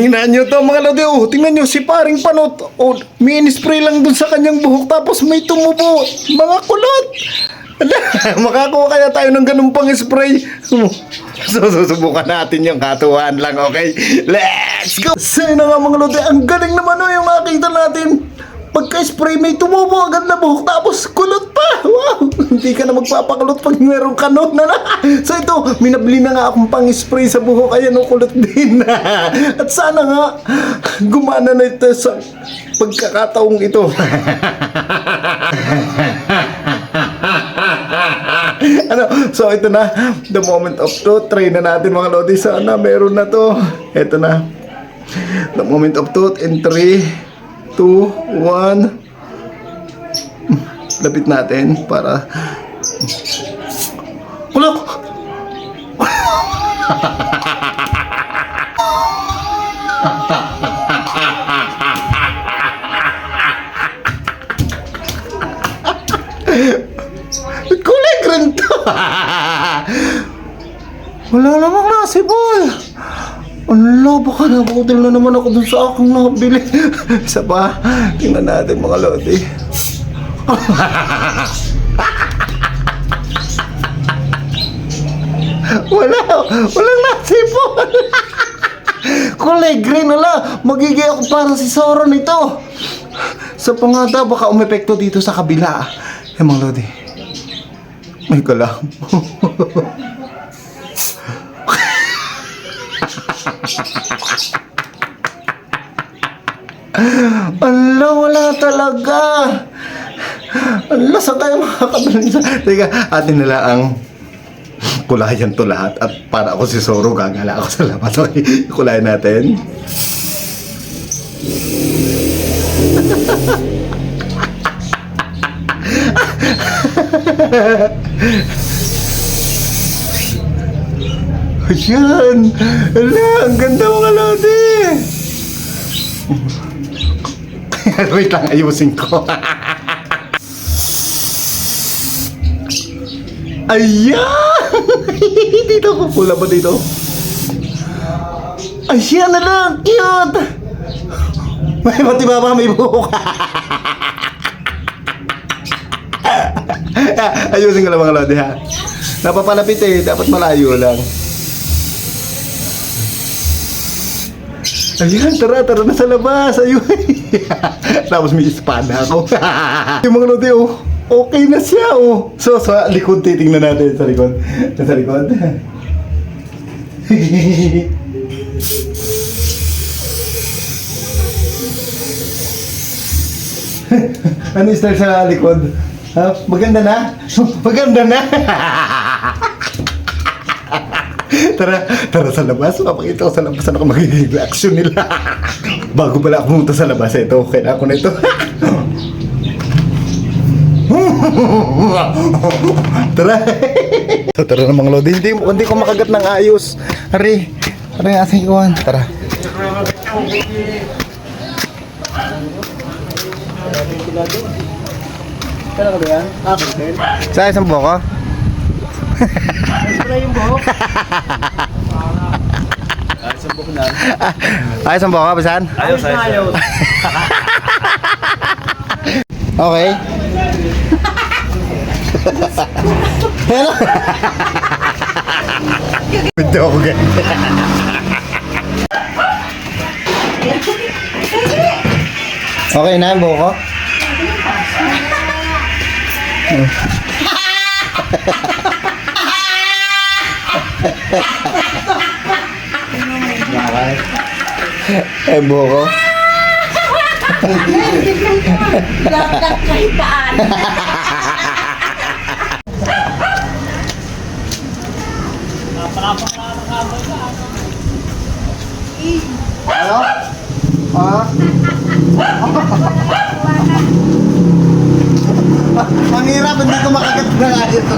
Tingnan nyo to mga lodi. Oh, tingnan nyo si paring Panot. Oh, mini-spray lang dun sa kanyang buhok tapos may tumubo. Mga kulot. Makakuha kaya tayo ng ganun pang spray. So, susubukan natin yung katuwaan lang, okay? Let's go! Sa'yo na nga mga lodi. Ang galing naman yung makita natin. Pagka-spray may tumubo agad na buhok tapos kulot pa. Wow! Hindi ka na magpapakulot pag meron ka nun. So ito, minabli na nga akong pang-spray sa buhok. Ayan, kulot din. At sana nga, gumana na ito sa pagkakataong ito. So ito na, the moment of truth. Try na natin mga lodi. Sana meron na to. Ito na. The moment of truth in 3, 2, 1. Lapit natin para kulok. Kulay green to. Wala namang nasibol. Ala, baka nabutil na naman ako dun sa aking nabili. Isa pa, tingnan natin mga lodi. Walang nasipon. Kulay green, ala. Magiging ako parang si Zoro nito. Sa pangada, baka umepekto dito sa kabila. Mga lodi, may kalam. Ala, wala talaga. Ala, saan tayo makakabalik sa... Teka, atin nila ang kulayan to lahat. At para ako si Zoro, gagala ako sa labas. Okay, kulayan natin. Ayan. Ala, ang ganda mga lodi. Wait lang, ayusin ko. Ayan! Dito ko. Pula ba dito? Ayan na lang! Cute! May pati baba, may buhok. Ayusin ko lang mga lodi ha. Napapalapit eh. Dapat malayo lang. Ayan, tara na sa labas. Ayun. Tapos may espada ako. Yung mga lodi, oh, okay na siya, oh. So, sa likod, titingnan natin sa likod. Sa likod. Ano yung style sa likod? Ha? Maganda na? Maganda na? Tara sa labas. Papakita ko sa labas ano kung magiging reaction nila. Bago pala ako pumunta sa labas, ito, kailangan ko na ito. Tara. So, tara na mga lodi. Hindi ko makagat ng ayos. Ari yung ating iwan. Tara. Kaya ka ba yan? Akin. Sa isang buko? Spray yung buhok. Ayos ang buhok na. Ayos ang buko, Basan? Ayos. Okay. Hello. Video ko ganyan. Okay na yung buko? Eh, buko. Lahat kahit paan. Ano? Ha? Ang hirap, hindi ko makagat na nga ito.